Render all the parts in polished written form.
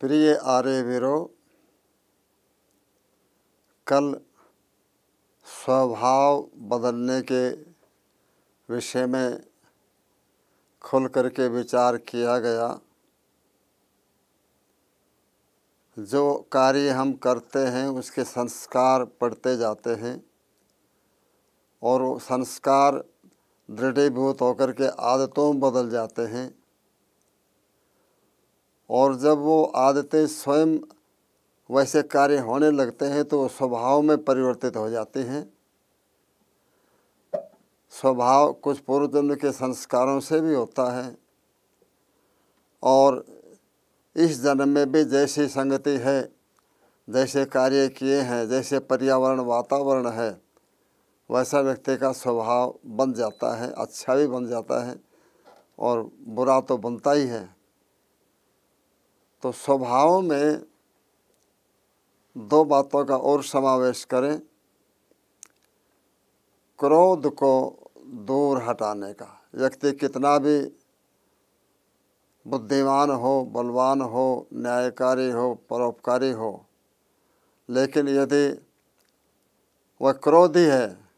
प्रिय आर्यवीरो, कल स्वभाव बदलने के विषय में खुल करके विचार किया गया। जो कार्य हम करते हैं उसके संस्कार पड़ते जाते हैं और वो संस्कार दृढ़ीभूत होकर के आदतों में बदल जाते हैं, और जब वो आदतें स्वयं वैसे कार्य होने लगते हैं तो स्वभाव में परिवर्तित हो जाती हैं। स्वभाव कुछ पूर्व जन्म के संस्कारों से भी होता है, और इस जन्म में भी जैसी संगति है, जैसे कार्य किए हैं, जैसे पर्यावरण वातावरण है, वैसा व्यक्ति का स्वभाव बन जाता है। अच्छा भी बन जाता है और बुरा तो बनता ही है। तो स्वभाव में दो बातों का और समावेश करें। क्रोध को दूर हटाने का। व्यक्ति कितना भी बुद्धिमान हो, बलवान हो, न्यायकारी हो, परोपकारी हो, लेकिन यदि वह क्रोधी है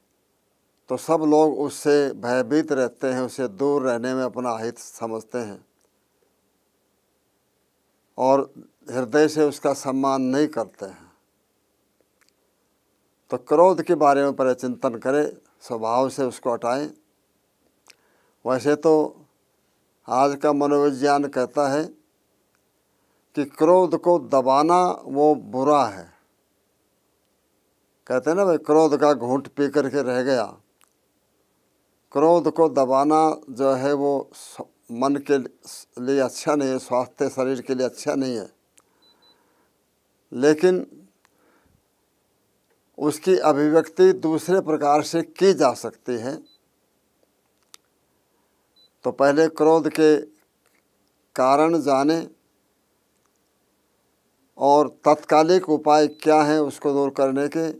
तो सब लोग उससे भयभीत रहते हैं, उससे दूर रहने में अपना हित समझते हैं और हृदय से उसका सम्मान नहीं करते हैं। तो क्रोध के बारे में पहले चिंतन करें, स्वभाव से उसको हटाएं। वैसे तो आज का मनोविज्ञान कहता है कि क्रोध को दबाना वो बुरा है। कहते हैं ना भाई, क्रोध का घूंट पी करके रह गया। क्रोध को दबाना जो है वो मन के लिए अच्छा नहीं है, स्वास्थ्य शरीर के लिए अच्छा नहीं है, लेकिन उसकी अभिव्यक्ति दूसरे प्रकार से की जा सकती है। तो पहले क्रोध के कारण जाने और तत्कालिक उपाय क्या हैं उसको दूर करने के,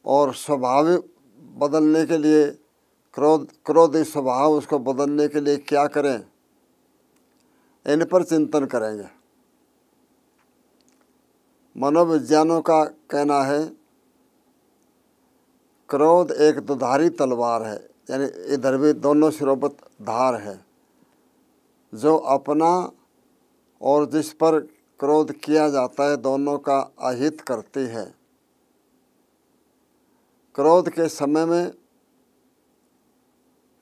और स्वभाव बदलने के लिए क्रोधी स्वभाव उसको बदलने के लिए क्या करें, इन पर चिंतन करेंगे। मनोविज्ञानों का कहना है क्रोध एक दुधारी तलवार है, यानी इधर भी दोनों सिरों पर धार है। जो अपना और जिस पर क्रोध किया जाता है दोनों का अहित करती है। क्रोध के समय में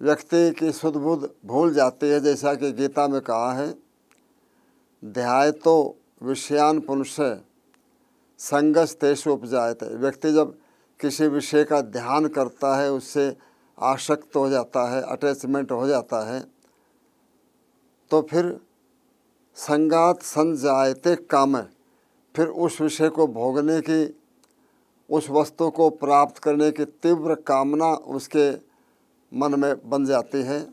व्यक्ति की सुध बुध भूल जाती है, जैसा कि गीता में कहा है, ध्यायतो विषयान पुंस संगस तेषु उपजायते। व्यक्ति जब किसी विषय का ध्यान करता है, उससे आसक्त हो जाता है, अटैचमेंट हो जाता है, तो फिर संगात संजायते काम, फिर उस विषय को भोगने की, उस वस्तु को प्राप्त करने की तीव्र कामना उसके मन में बन जाती है।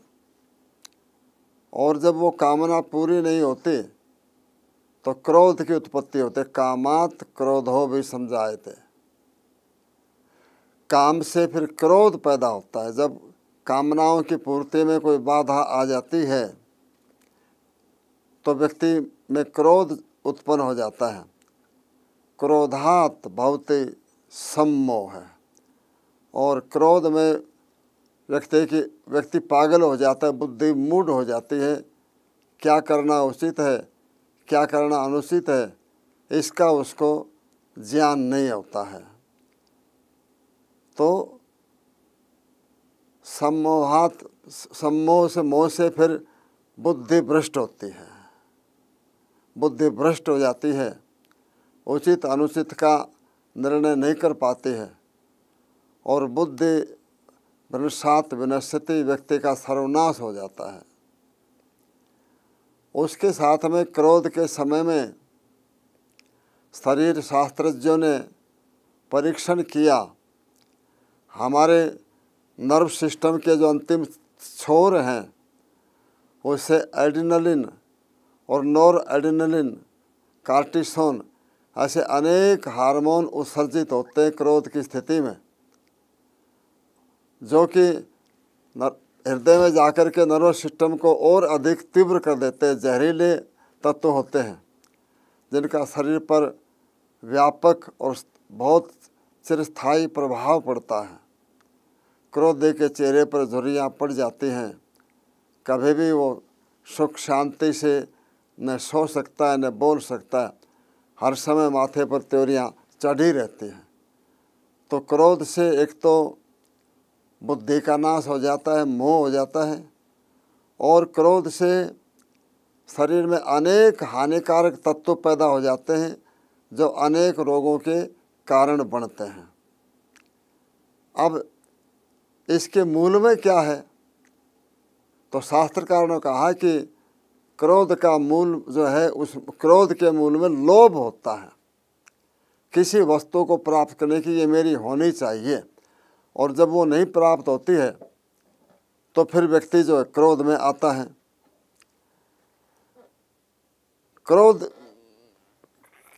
और जब वो कामना पूरी नहीं होती तो क्रोध की उत्पत्ति होती है। कामात क्रोधो भी समझायते। काम से फिर क्रोध पैदा होता है। जब कामनाओं की पूर्ति में कोई बाधा आ जाती है तो व्यक्ति में क्रोध उत्पन्न हो जाता है। क्रोधात भवति सम्मोह है, और क्रोध में व्यक्ति पागल हो जाता है, बुद्धि मूढ़ हो जाती है। क्या करना उचित है, क्या करना अनुचित है, इसका उसको ज्ञान नहीं होता है। तो सम्मोह से मोह से फिर बुद्धि भ्रष्ट होती है, बुद्धि भ्रष्ट हो जाती है, उचित अनुचित का निर्णय नहीं कर पाती है, और बुद्धि भ्रष्टात् विनश्यति, व्यक्ति का सर्वनाश हो जाता है। उसके साथ में क्रोध के समय में शरीर शास्त्रज्ञों ने परीक्षण किया। हमारे नर्व सिस्टम के जो अंतिम छोर हैं उससे एड्रेनलिन और नॉर एड्रेनलिन, कार्टिसोन, ऐसे अनेक हार्मोन उत्सर्जित होते हैं क्रोध की स्थिति में, जो कि हृदय में जाकर के नर्वस सिस्टम को और अधिक तीव्र कर देते हैं। जहरीले तत्व होते हैं जिनका शरीर पर व्यापक और बहुत चिरस्थायी प्रभाव पड़ता है। क्रोध के चेहरे पर झुर्रियाँ पड़ जाती हैं, कभी भी वो सुख शांति से न सो सकता है न बोल सकता है, हर समय माथे पर त्योरियाँ चढ़ी रहती हैं। तो क्रोध से एक तो बुद्धि का नाश हो जाता है, मोह हो जाता है, और क्रोध से शरीर में अनेक हानिकारक तत्व पैदा हो जाते हैं जो अनेक रोगों के कारण बनते हैं। अब इसके मूल में क्या है? तो शास्त्रकारों ने कहा कि क्रोध का मूल जो है, उस क्रोध के मूल में लोभ होता है। किसी वस्तु को प्राप्त करने की ये मेरी होनी चाहिए, और जब वो नहीं प्राप्त होती है तो फिर व्यक्ति जो है क्रोध में आता है। क्रोध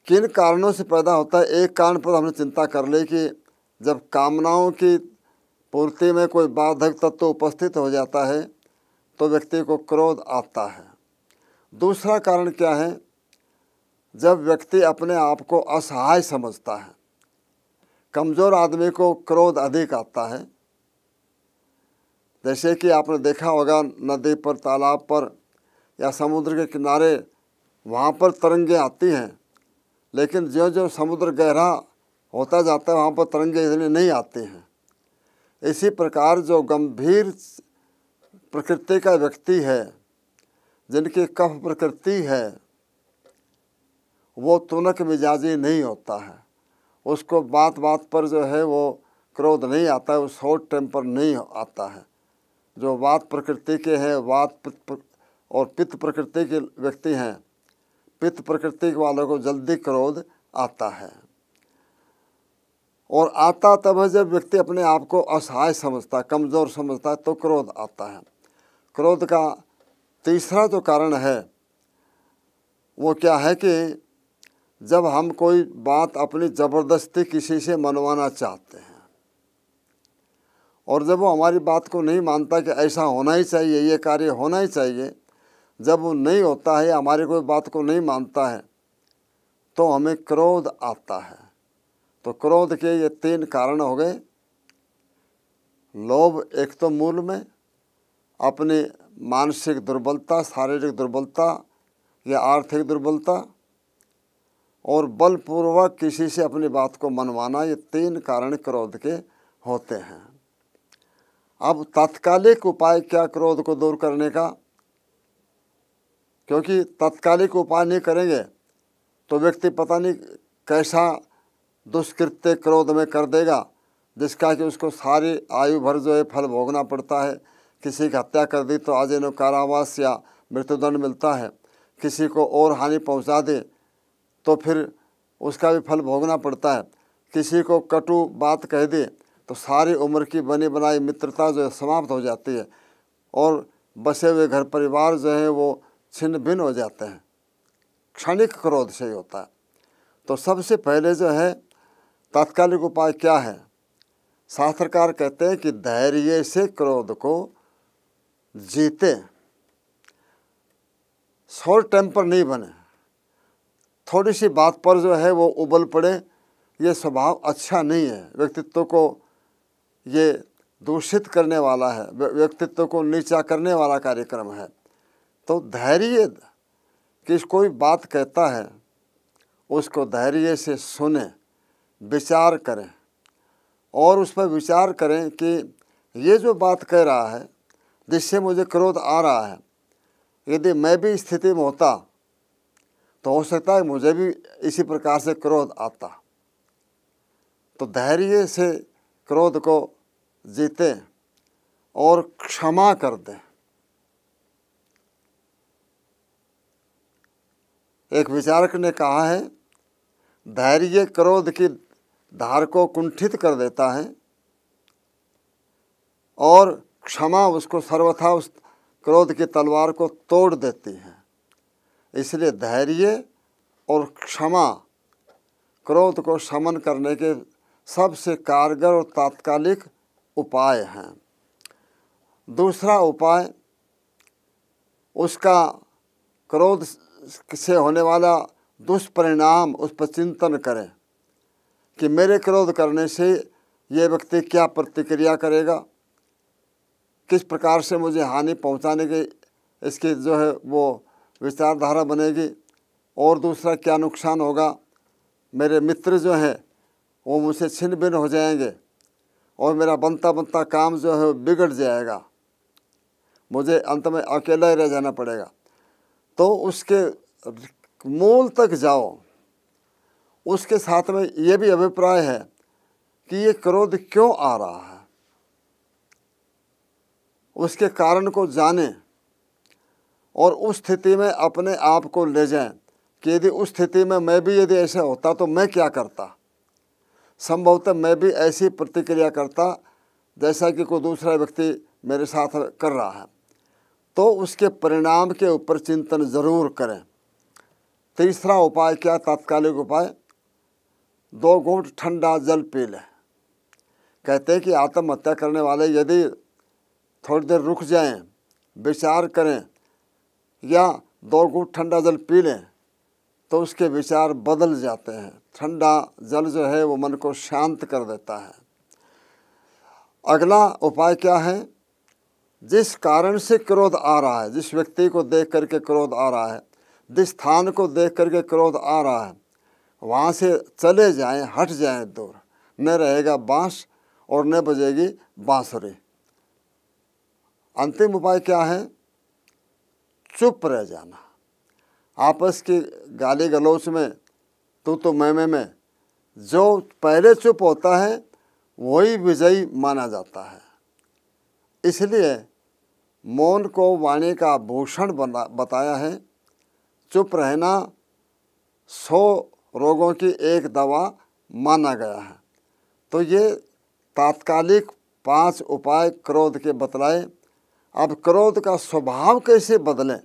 किन कारणों से पैदा होता है? एक कारण पर हमने चिंता कर ली कि जब कामनाओं की पूर्ति में कोई बाधक तत्व उपस्थित हो जाता है तो व्यक्ति को क्रोध आता है। दूसरा कारण क्या है? जब व्यक्ति अपने आप को असहाय समझता है। कमज़ोर आदमी को क्रोध अधिक आता है। जैसे कि आपने देखा होगा नदी पर, तालाब पर या समुद्र के किनारे, वहाँ पर तरंगे आती हैं, लेकिन जो समुद्र गहरा होता जाता है वहाँ पर तरंगे इतनी नहीं आती हैं। इसी प्रकार जो गंभीर प्रकृति का व्यक्ति है, जिनकी कफ प्रकृति है, वो तुनक मिजाजी नहीं होता है। उसको बात बात पर जो है वो क्रोध नहीं आता है, वो शॉर्ट टेम्पर नहीं आता है। जो वात प्रकृति के हैं, वात और पित्त प्रकृति के व्यक्ति हैं, पित्त प्रकृति वालों को जल्दी क्रोध आता है। और आता तब है जब व्यक्ति अपने आप को असहाय समझता है, कमज़ोर समझता है, तो क्रोध आता है। क्रोध का तीसरा जो कारण है वो क्या है कि जब हम कोई बात अपनी ज़बरदस्ती किसी से मनवाना चाहते हैं, और जब वो हमारी बात को नहीं मानता कि ऐसा होना ही चाहिए, ये कार्य होना ही चाहिए, जब वो नहीं होता है, हमारी कोई बात को नहीं मानता है, तो हमें क्रोध आता है। तो क्रोध के ये 3 कारण हो गए। लोभ एक तो मूल में, अपनी मानसिक दुर्बलता, शारीरिक दुर्बलता या आर्थिक दुर्बलता, और बलपूर्वक किसी से अपनी बात को मनवाना, ये 3 कारण क्रोध के होते हैं। अब तात्कालिक उपाय क्या क्रोध को दूर करने का? क्योंकि तात्कालिक उपाय नहीं करेंगे तो व्यक्ति पता नहीं कैसा दुष्कृत्य क्रोध में कर देगा, जिसका कि उसको सारी आयु भर जो है फल भोगना पड़ता है। किसी की हत्या कर दी तो आजीवन कारावास या मृत्युदंड मिलता है, किसी को और हानि पहुंचा दे तो फिर उसका भी फल भोगना पड़ता है, किसी को कटु बात कह दे तो सारी उम्र की बनी बनाई मित्रता जो है समाप्त हो जाती है, और बसे हुए घर परिवार जो है वो छिन्न भिन्न हो जाते हैं। क्षणिक क्रोध से ही होता है। तो सबसे पहले जो है तात्कालिक उपाय क्या है? शास्त्रकार कहते हैं कि धैर्य से क्रोध को जीते, शॉर्ट टेम्पर नहीं बने। थोड़ी सी बात पर जो है वो उबल पड़े, ये स्वभाव अच्छा नहीं है। व्यक्तित्व को ये दूषित करने वाला है, व्यक्तित्व को नीचा करने वाला कार्यक्रम है। तो धैर्य कि कोई बात कहता है उसको धैर्य से सुने, विचार करें, और उस पर विचार करें कि ये जो बात कह रहा है जिससे मुझे क्रोध आ रहा है, यदि मैं भी इस स्थिति में होता तो हो सकता है मुझे भी इसी प्रकार से क्रोध आता। तो धैर्य से क्रोध को जीतें और क्षमा कर दें। एक विचारक ने कहा है, धैर्य क्रोध की धार को कुंठित कर देता है और क्षमा उसको सर्वथा उस क्रोध की तलवार को तोड़ देती है। इसलिए धैर्य और क्षमा क्रोध को शमन करने के सबसे कारगर और तात्कालिक उपाय हैं। दूसरा उपाय, उसका क्रोध से होने वाला दुष्परिणाम उस पर चिंतन करें कि मेरे क्रोध करने से ये व्यक्ति क्या प्रतिक्रिया करेगा, किस प्रकार से मुझे हानि पहुंचाने की इसकी जो है वो विचारधारा बनेगी, और दूसरा क्या नुकसान होगा, मेरे मित्र जो हैं वो मुझसे छिन्न भिन्न हो जाएंगे और मेरा बनता बनता काम जो है बिगड़ जाएगा, मुझे अंत में अकेला ही रह जाना पड़ेगा। तो उसके मूल तक जाओ। उसके साथ में ये भी अभिप्राय है कि ये क्रोध क्यों आ रहा है, उसके कारण को जानें और उस स्थिति में अपने आप को ले जाएं कि यदि उस स्थिति में मैं भी यदि ऐसा होता तो मैं क्या करता। संभवतः मैं भी ऐसी प्रतिक्रिया करता जैसा कि कोई दूसरा व्यक्ति मेरे साथ कर रहा है। तो उसके परिणाम के ऊपर चिंतन ज़रूर करें। तीसरा उपाय क्या, तात्कालिक उपाय, 2 घूंट ठंडा जल पी लें। कहते हैं कि आत्महत्या करने वाले यदि थोड़ी देर रुक जाएं, विचार करें या 2 घूंट ठंडा जल पी लें तो उसके विचार बदल जाते हैं। ठंडा जल जो है वो मन को शांत कर देता है। अगला उपाय क्या है, जिस कारण से क्रोध आ रहा है, जिस व्यक्ति को देख करके क्रोध आ रहा है, जिस स्थान को देख करके क्रोध आ रहा है, वहाँ से चले जाएं, हट जाएं दूर। न रहेगा बाँस और न बजेगी बांसुरी। अंतिम उपाय क्या है, चुप रह जाना। आपस की गाली गलौच में, तू तो मैं में जो पहले चुप होता है वही विजयी माना जाता है। इसलिए मौन को वाणी का भूषण बताया है। चुप रहना 100 रोगों की एक दवा माना गया है। तो ये तात्कालिक 5 उपाय क्रोध के बतलाए। अब क्रोध का स्वभाव कैसे बदलें,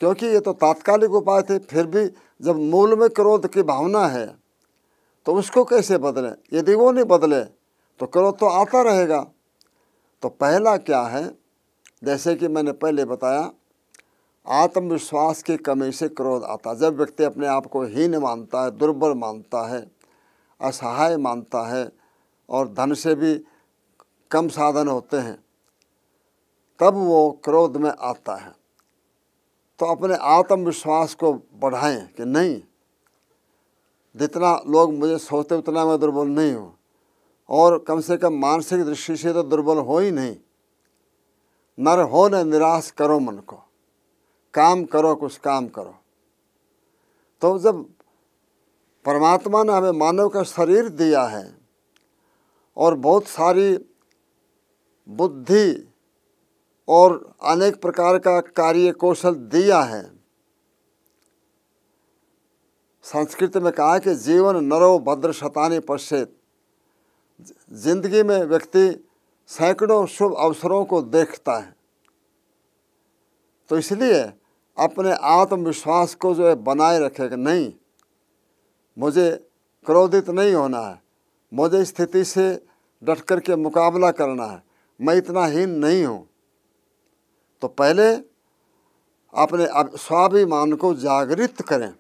क्योंकि ये तो तात्कालिक उपाय थे, फिर भी जब मूल में क्रोध की भावना है तो उसको कैसे बदलें। यदि वो नहीं बदले तो क्रोध तो आता रहेगा। तो पहला क्या है, जैसे कि मैंने पहले बताया, आत्मविश्वास की कमी से क्रोध आता। जब व्यक्ति अपने आप को हीन मानता है, दुर्बल मानता है, असहाय मानता है और धन से भी कम साधन होते हैं, तब वो क्रोध में आता है। तो अपने आत्मविश्वास को बढ़ाएं कि नहीं, जितना लोग मुझे सोचते उतना मैं दुर्बल नहीं हूँ, और कम से कम मानसिक दृष्टि से तो दुर्बल हो ही नहीं। नर हो न निराश करो मन को, काम करो, कुछ काम करो। तो जब परमात्मा ने हमें मानव का शरीर दिया है और बहुत सारी बुद्धि और अनेक प्रकार का कार्य कौशल दिया है, संस्कृत में कहा है कि जीवन नरो भद्र शतानि पश्येत। जिंदगी में व्यक्ति सैकड़ों शुभ अवसरों को देखता है। तो इसलिए अपने आत्मविश्वास को जो है बनाए रखे कि नहीं, मुझे क्रोधित नहीं होना है, मुझे स्थिति से डट कर के मुकाबला करना है, मैं इतना हीन नहीं हूँ। तो पहले अपने स्वाभिमान को जागृत करें।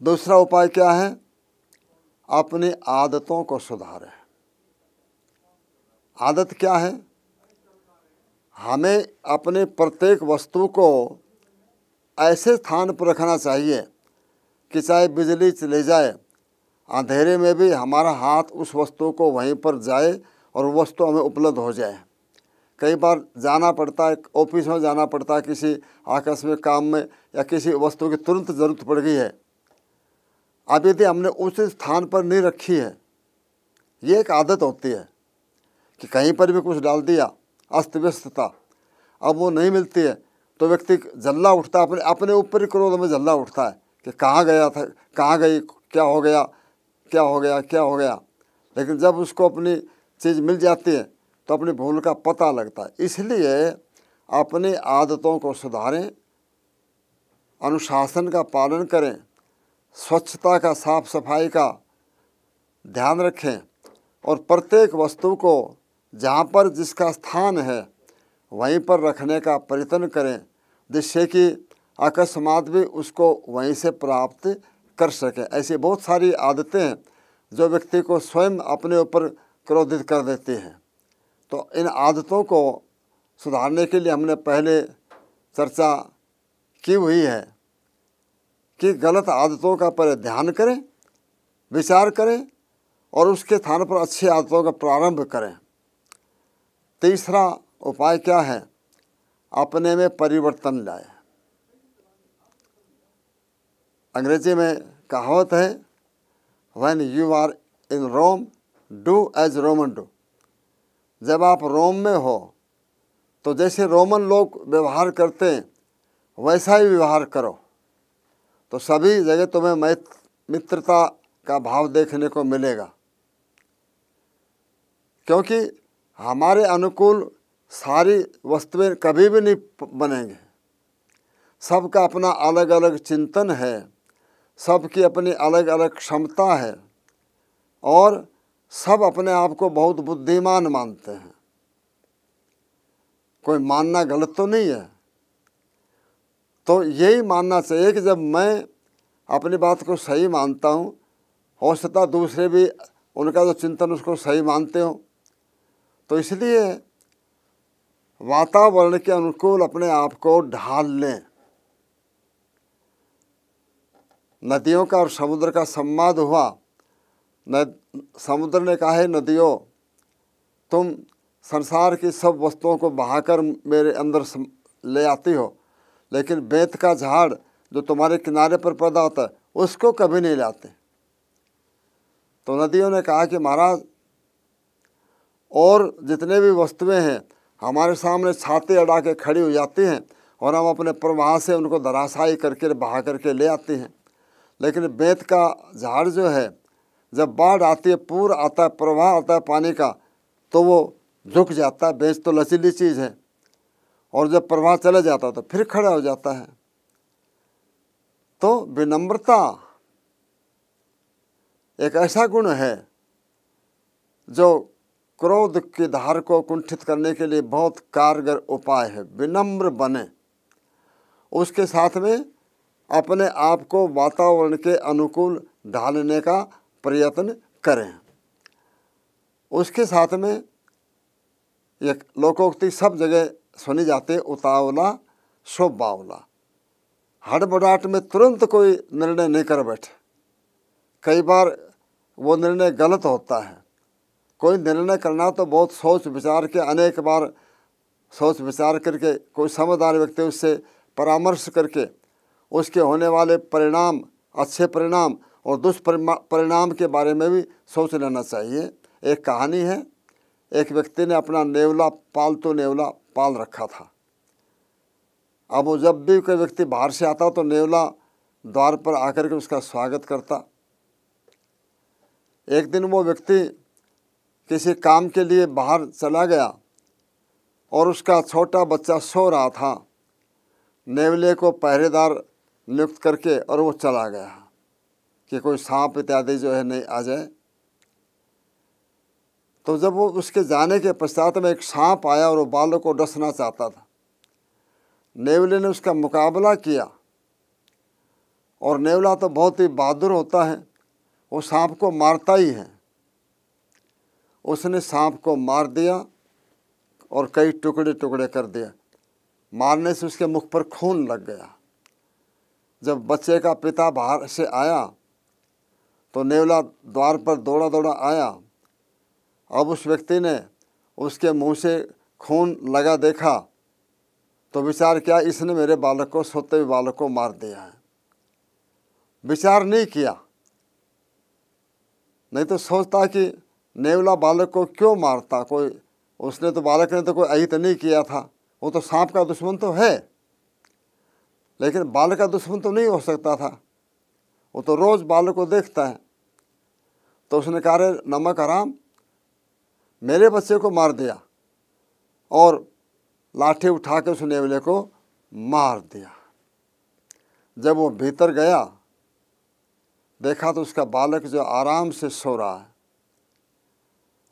दूसरा उपाय क्या है, अपनी आदतों को सुधारें। आदत क्या है, हमें अपने प्रत्येक वस्तु को ऐसे स्थान पर रखना चाहिए कि चाहे बिजली चले जाए, अंधेरे में भी हमारा हाथ उस वस्तु को वहीं पर जाए और वो वस्तु हमें उपलब्ध हो जाए। कई बार जाना पड़ता है, ऑफिस में जाना पड़ता है, किसी आकस्मिक काम में, या किसी वस्तु की तुरंत ज़रूरत पड़ गई है। अब यदि हमने उस स्थान पर नहीं रखी है, ये एक आदत होती है कि कहीं पर भी कुछ डाल दिया, अस्त व्यस्तता, अब वो नहीं मिलती है तो व्यक्ति जल्ला उठता है, अपने ऊपर ही क्रोध में जल्ला उठता है कि कहाँ गया था, कहाँ गई, क्या हो गया, क्या हो गया, क्या हो गया। लेकिन जब उसको अपनी चीज़ मिल जाती है तो अपनी भूल का पता लगता है। इसलिए अपनी आदतों को सुधारें, अनुशासन का पालन करें, स्वच्छता का, साफ सफाई का ध्यान रखें और प्रत्येक वस्तु को जहाँ पर जिसका स्थान है वहीं पर रखने का प्रयत्न करें, जिससे कि अकस्मात भी उसको वहीं से प्राप्त कर सके। ऐसी बहुत सारी आदतें हैं जो व्यक्ति को स्वयं अपने ऊपर क्रोधित कर देती हैं। तो इन आदतों को सुधारने के लिए हमने पहले चर्चा की हुई है कि गलत आदतों का पहले ध्यान करें, विचार करें और उसके स्थान पर अच्छी आदतों का प्रारंभ करें। तीसरा उपाय क्या है? अपने में परिवर्तन लाए। अंग्रेजी में कहावत है, when you are in Rome do as Roman do. जब आप रोम में हो तो जैसे रोमन लोग व्यवहार करते हैं वैसा ही व्यवहार करो, तो सभी जगह तुम्हें मित्रता का भाव देखने को मिलेगा। क्योंकि हमारे अनुकूल सारी वस्तुएं कभी भी नहीं बनेंगे। सबका अपना अलग अलग चिंतन है, सबकी अपनी अलग अलग क्षमता है और सब अपने आप को बहुत बुद्धिमान मानते हैं। कोई मानना गलत तो नहीं है। तो यही मानना चाहिए कि जब मैं अपनी बात को सही मानता हूँ, हो सकता दूसरे भी उनका जो चिंतन उसको सही मानते हो। तो इसलिए वातावरण के अनुकूल अपने आप को ढाल लें। नदियों का और समुद्र का संवाद हुआ। समुद्र ने कहा है, नदियों तुम संसार की सब वस्तुओं को बहाकर मेरे अंदर ले आती हो, लेकिन बेंत का झाड़ जो तुम्हारे किनारे पर पैदा होता है उसको कभी नहीं लाते। तो नदियों ने कहा कि महाराज, और जितने भी वस्तुएं हैं हमारे सामने छाती अड़ा के खड़ी हो जाती हैं और हम अपने प्रवाह से उनको धराशायी करके बहा करके ले आते हैं। लेकिन बेंत का झाड़ जो है, जब बाढ़ आती है, पूर आता है, प्रवाह आता है पानी का, तो वो झुक जाता है। बेंत तो लचीली चीज़ है और जब प्रवाह चला जाता है तो फिर खड़ा हो जाता है। तो विनम्रता एक ऐसा गुण है जो क्रोध की धार को कुंठित करने के लिए बहुत कारगर उपाय है। विनम्र बने, उसके साथ में अपने आप को वातावरण के अनुकूल ढालने का प्रयत्न करें। उसके साथ में एक लोकोक्ति सब जगह सुनी जाती है, उतावला सो बावला। हड़बड़ाहट में तुरंत कोई निर्णय नहीं कर बैठे। कई बार वो निर्णय गलत होता है। कोई निर्णय करना तो बहुत सोच विचार के, अनेक बार सोच विचार करके, कोई समझदार व्यक्ति उससे परामर्श करके उसके होने वाले परिणाम, अच्छे परिणाम और दुष्परिणाम के बारे में भी सोच लेना चाहिए। एक कहानी है, एक व्यक्ति ने अपना नेवला, पालतू नेवला पाल रखा था। अब वो जब भी कोई व्यक्ति बाहर से आता तो नेवला द्वार पर आकर के उसका स्वागत करता। एक दिन वो व्यक्ति किसी काम के लिए बाहर चला गया और उसका छोटा बच्चा सो रहा था। नेवले को पहरेदार नियुक्त करके और वो चला गया कि कोई सांप इत्यादि जो है नहीं आ जाए। तो जब वो उसके जाने के पश्चात में एक सांप आया और वो बालक को डसना चाहता था। नेवले ने उसका मुकाबला किया और नेवला तो बहुत ही बहादुर होता है, वो सांप को मारता ही है। उसने सांप को मार दिया और कई टुकड़े टुकड़े कर दिया। मारने से उसके मुख पर खून लग गया। जब बच्चे का पिता बाहर से आया तो नेवला द्वार पर दौड़ा दौड़ा आया। अब उस व्यक्ति ने उसके मुंह से खून लगा देखा तो विचार किया, इसने मेरे बालक को, सोते हुए बालक को मार दिया है। विचार नहीं किया, नहीं तो सोचता कि नेवला बालक को क्यों मारता, कोई उसने तो, बालक ने तो कोई अहित नहीं किया था, वो तो सांप का दुश्मन तो है, लेकिन बालक का दुश्मन तो नहीं हो सकता था, वो तो रोज़ बालक को देखता है। तो उसने कहा, रे नमक हराम, मेरे बच्चे को मार दिया, और लाठी उठा के उस नेवले को मार दिया। जब वो भीतर गया देखा तो उसका बालक जो आराम से सो रहा है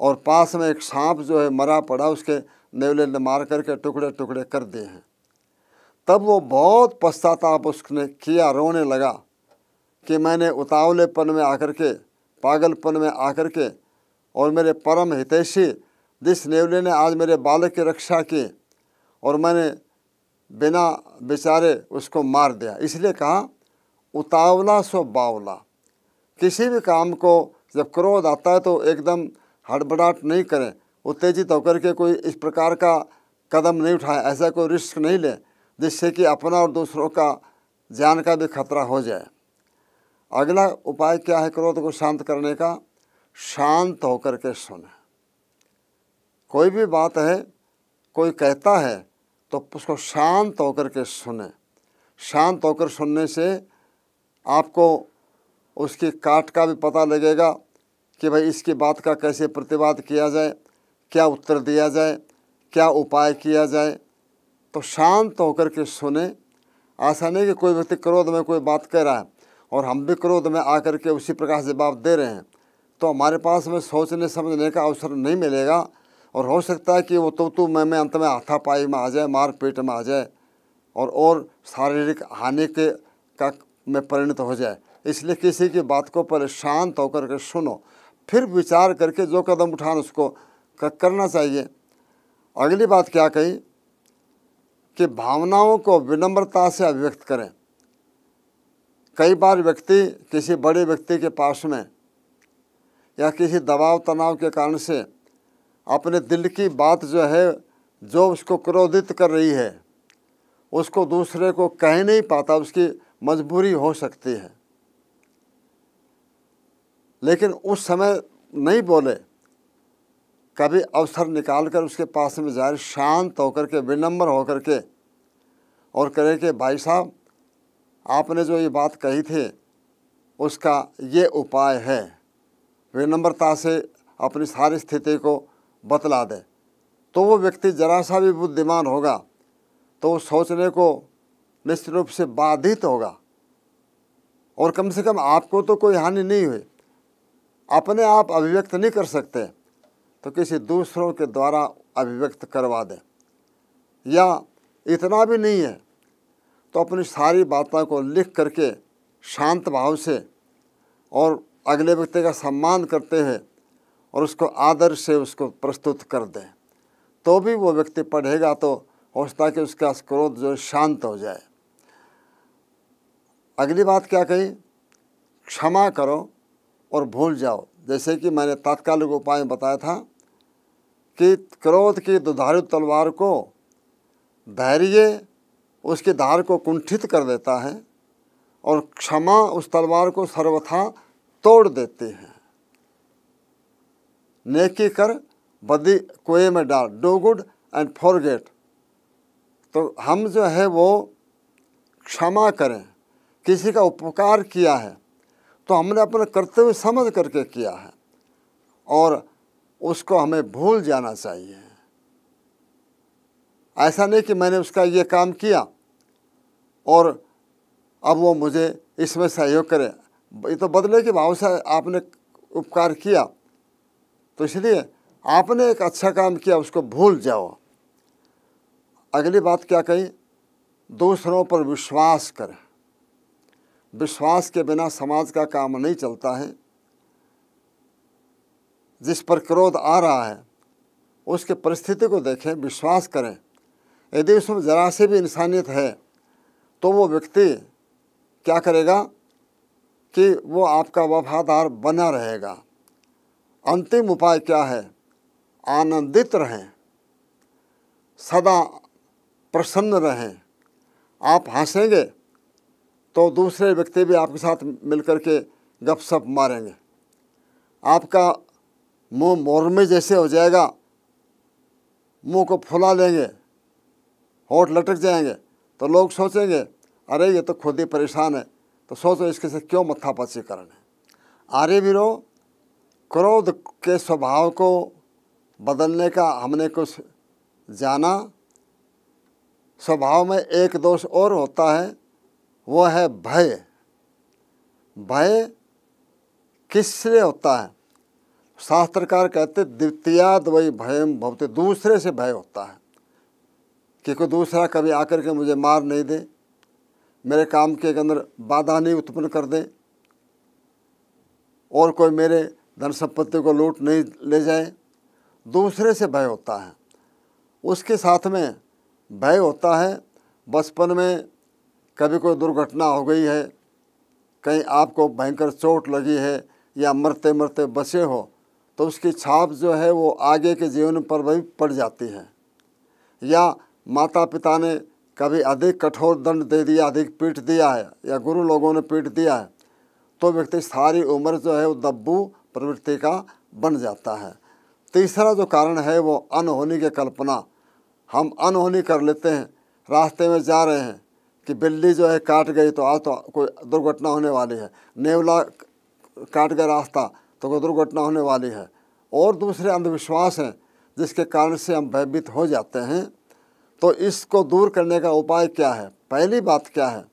और पास में एक सांप जो है मरा पड़ा, उसके नेवले ने मार करके टुकड़े टुकड़े कर दिए हैं। तब वो बहुत पश्चाताप उसने किया, रोने लगा कि मैंने उतावलेपन में आकर के, पागलपन में आकर के, और मेरे परम हितैषी जिस नेवले ने आज मेरे बालक की रक्षा की, और मैंने बिना बेचारे उसको मार दिया। इसलिए कहा उतावला सो बावला। किसी भी काम को जब क्रोध आता है तो एकदम हड़बड़ाहट नहीं करें, उत्तेजित होकर के कोई इस प्रकार का कदम नहीं उठाए, ऐसा कोई रिस्क नहीं ले जिससे कि अपना और दूसरों का जान का भी खतरा हो जाए। अगला उपाय क्या है क्रोध को शांत करने का? शांत होकर के सुने। कोई भी बात है, कोई कहता है तो उसको शांत होकर के सुने। शांत होकर सुनने से आपको उसकी काट का भी पता लगेगा कि भाई इसकी बात का कैसे प्रतिवाद किया जाए, क्या उत्तर दिया जाए, क्या उपाय किया जाए। तो शांत होकर के सुने। ऐसा नहीं कि कोई व्यक्ति क्रोध में कोई बात कह रहा है और हम भी क्रोध में आकर के उसी प्रकार से जवाब दे रहे हैं, तो हमारे पास में सोचने समझने का अवसर नहीं मिलेगा, और हो सकता है कि वो तो मैं अंत में हाथापाई में आ जाए, मारपीट में आ जाए, और शारीरिक हानि के का में परिणत हो जाए। इसलिए किसी की बात को पहले शांत होकर के सुनो, फिर विचार करके जो कदम उठाना उसको करना चाहिए। अगली बात क्या कही कि भावनाओं को विनम्रता से अभिव्यक्त करें। कई बार व्यक्ति किसी बड़े व्यक्ति के पास में या किसी दबाव तनाव के कारण से अपने दिल की बात जो है, जो उसको क्रोधित कर रही है, उसको दूसरे को कह नहीं पाता, उसकी मजबूरी हो सकती है, लेकिन उस समय नहीं बोले, कभी अवसर निकाल कर उसके पास में जाए, शांत होकर के, विनम्र होकर के, और कहे कि भाई साहब आपने जो ये बात कही थी उसका ये उपाय है। विनम्रता से अपनी सारी स्थिति को बतला दे। तो वो व्यक्ति जरा सा भी बुद्धिमान होगा तो वो सोचने को निश्चित रूप से बाधित होगा, और कम से कम आपको तो कोई हानि नहीं हुई। अपने आप अभिव्यक्त नहीं कर सकते तो किसी दूसरों के द्वारा अभिव्यक्त करवा दें, या इतना भी नहीं है तो अपनी सारी बातों को लिख करके शांत भाव से और अगले व्यक्ति का सम्मान करते हैं और उसको आदर से उसको प्रस्तुत कर दें, तो भी वो व्यक्ति पढ़ेगा तो हो सकता है कि उसका क्रोध जो शांत हो जाए। अगली बात क्या कही? क्षमा करो और भूल जाओ। जैसे कि मैंने तात्कालिक उपाय बताया था कि क्रोध की दुधारू तलवार को धैर्य उसकी धार को कुंठित कर देता है, और क्षमा उस तलवार को सर्वथा तोड़ देती है। नेकी कर, बदी कुएं में डाल, डू गुड एंड फॉरगेट। तो हम जो है वो क्षमा करें। किसी का उपकार किया है तो हमने अपने कर्तव्य समझ करके किया है, और उसको हमें भूल जाना चाहिए। ऐसा नहीं कि मैंने उसका ये काम किया और अब वो मुझे इसमें सहयोग करे। ये तो बदले के भाव से आपने उपकार किया, तो इसलिए आपने एक अच्छा काम किया, उसको भूल जाओ। अगली बात क्या कही? दूसरों पर विश्वास करें। विश्वास के बिना समाज का काम नहीं चलता है। जिस पर क्रोध आ रहा है उसके परिस्थिति को देखें, विश्वास करें। यदि उसमें जरा से भी इंसानियत है तो वो व्यक्ति क्या करेगा कि वो आपका वफादार बना रहेगा। अंतिम उपाय क्या है? आनंदित रहें, सदा प्रसन्न रहें। आप हंसेंगे तो दूसरे व्यक्ति भी आपके साथ मिलकर के गपशप मारेंगे। आपका मुंह मोरमे जैसे हो जाएगा, मुंह को फुला लेंगे, होठ लटक जाएंगे, तो लोग सोचेंगे अरे ये तो खुद ही परेशान है, तो सोचो इसके से क्यों मत्थापच्ची करना है। आर्य वीरों, क्रोध के स्वभाव को बदलने का हमने कुछ जाना। स्वभाव में एक दोष और होता है, वो है भय। भय किससे होता है? शास्त्रकार कहते द्वितीयाद वही भयम भवते, दूसरे से भय होता है। कि कोई दूसरा कभी आकर के मुझे मार नहीं दे, मेरे काम के अंदर बाधा नहीं उत्पन्न कर दे, और कोई मेरे धन संपत्ति को लूट नहीं ले जाए। दूसरे से भय होता है। उसके साथ में भय होता है बचपन में कभी कोई दुर्घटना हो गई है, कहीं आपको भयंकर चोट लगी है या मरते मरते बचे हो, तो उसकी छाप जो है वो आगे के जीवन पर भी पड़ जाती है। या माता पिता ने कभी अधिक कठोर दंड दे दिया, अधिक पीट दिया है, या गुरु लोगों ने पीट दिया है, तो व्यक्ति सारी उम्र जो है वो दब्बू प्रवृत्ति का बन जाता है। तीसरा जो कारण है वो अनहोनी की कल्पना। हम अनहोनी कर लेते हैं, रास्ते में जा रहे हैं कि बिल्ली जो है काट गई तो आज तो कोई दुर्घटना होने वाली है, नेवला काट गया रास्ता तो कोई दुर्घटना होने वाली है, और दूसरे अंधविश्वास हैं जिसके कारण से हम भयभीत हो जाते हैं। तो इसको दूर करने का उपाय क्या है? पहली बात क्या है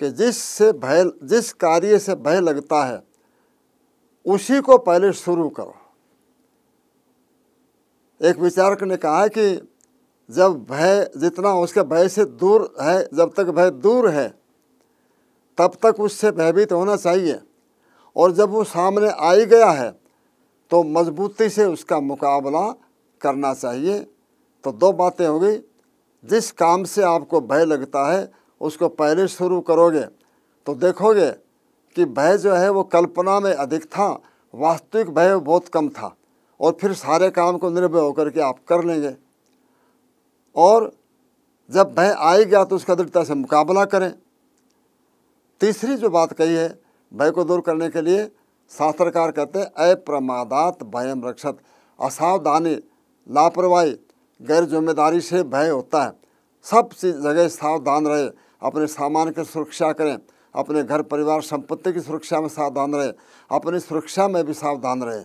कि जिस कार्य से भय लगता है उसी को पहले शुरू करो। एक विचारक ने कहा है कि जब भय जितना उसके भय से दूर है, जब तक भय दूर है तब तक उससे भयभीत होना चाहिए, और जब वो सामने आ ही गया है तो मजबूती से उसका मुकाबला करना चाहिए। तो दो बातें हो गई, जिस काम से आपको भय लगता है उसको पहले शुरू करोगे तो देखोगे कि भय जो है वो कल्पना में अधिक था, वास्तविक भय बहुत कम था, और फिर सारे काम को निर्भय होकर के आप कर लेंगे। और जब भय आ ही गया तो उसका दृढ़ता से मुकाबला करें। तीसरी जो बात कही है भय को दूर करने के लिए, शास्त्रकार कहते हैं अप्रमादात भयम रक्षत। असावधानी, लापरवाही, गैर जिम्मेदारी से भय होता है। सब जगह सावधान रहे, अपने सामान की सुरक्षा करें, अपने घर परिवार संपत्ति की सुरक्षा में सावधान रहे, अपनी सुरक्षा में भी सावधान रहे,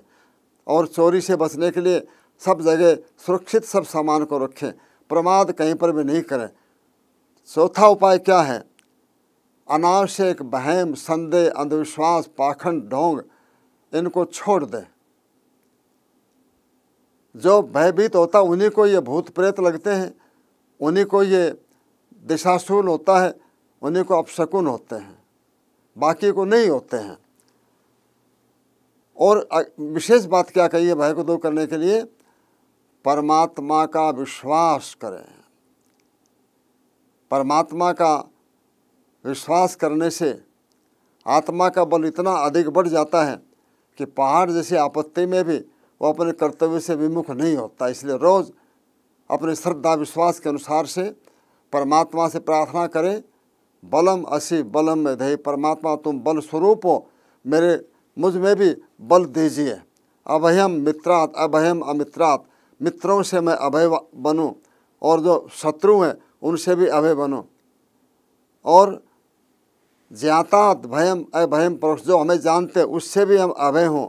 और चोरी से बचने के लिए सब जगह सुरक्षित सब सामान को रखें, प्रमाद कहीं पर भी नहीं करें। चौथा उपाय क्या है? अनावश्यक वहम, संदेह, अंधविश्वास, पाखंड, ढोंग, इनको छोड़ दें। जो भयभीत होता उन्हीं को ये भूत प्रेत लगते हैं, उन्हीं को ये दिशाशूल होता है, उन्हीं को अपशकुन होते हैं, बाकी को नहीं होते हैं। और विशेष बात क्या कही है भय को दूर करने के लिए? परमात्मा का विश्वास करें। परमात्मा का विश्वास करने से आत्मा का बल इतना अधिक बढ़ जाता है कि पहाड़ जैसी आपत्ति में भी वो अपने कर्तव्य से विमुख नहीं होता। इसलिए रोज़ अपने श्रद्धा विश्वास के अनुसार से परमात्मा से प्रार्थना करें, बलम असि बलम में धे, परमात्मा तुम बल स्वरूप हो, मुझ में भी बल दीजिए। अभयम मित्रात अभयम अमित्रात, मित्रों से मैं अभय बनूं, और जो शत्रु हैं उनसे भी अभय बनूं। और ज्ञातात भयम अभयम परोक्ष, जो हमें जानते हैं उससे भी हम अभय हों,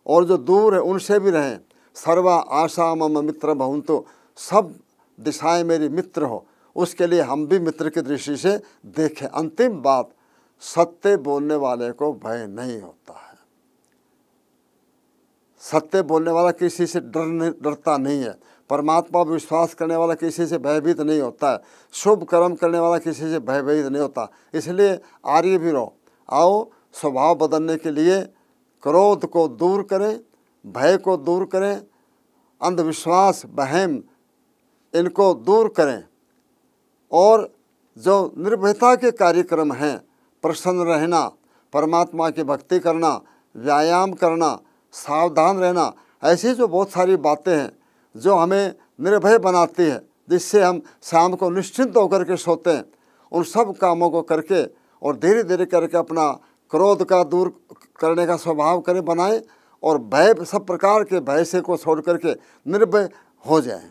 और जो दूर है उनसे भी रहें। सर्वा आशा मम मित्र भवन्तु, सब दिशाएं मेरी मित्र हो, उसके लिए हम भी मित्र की दृष्टि से देखें। अंतिम बात, सत्य बोलने वाले को भय नहीं होता है। सत्य बोलने वाला किसी से डरता नहीं है। परमात्मा पर विश्वास करने वाला किसी से भयभीत नहीं होता है। शुभ कर्म करने वाला किसी से भयभीत नहीं होता। इसलिए आर्य भी रहो। आओ स्वभाव बदलने के लिए क्रोध को दूर करें, भय को दूर करें, अंधविश्वास वहम इनको दूर करें, और जो निर्भयता के कार्यक्रम हैं, प्रसन्न रहना, परमात्मा की भक्ति करना, व्यायाम करना, सावधान रहना, ऐसी जो बहुत सारी बातें हैं जो हमें निर्भय बनाती है, जिससे हम शाम को निश्चिंत होकर के सोते हैं, उन सब कामों को करके और धीरे धीरे करके अपना क्रोध का दूर करने का स्वभाव करें, बनाएं, और भय, सब प्रकार के भय से को छोड़ करके निर्भय हो जाएं।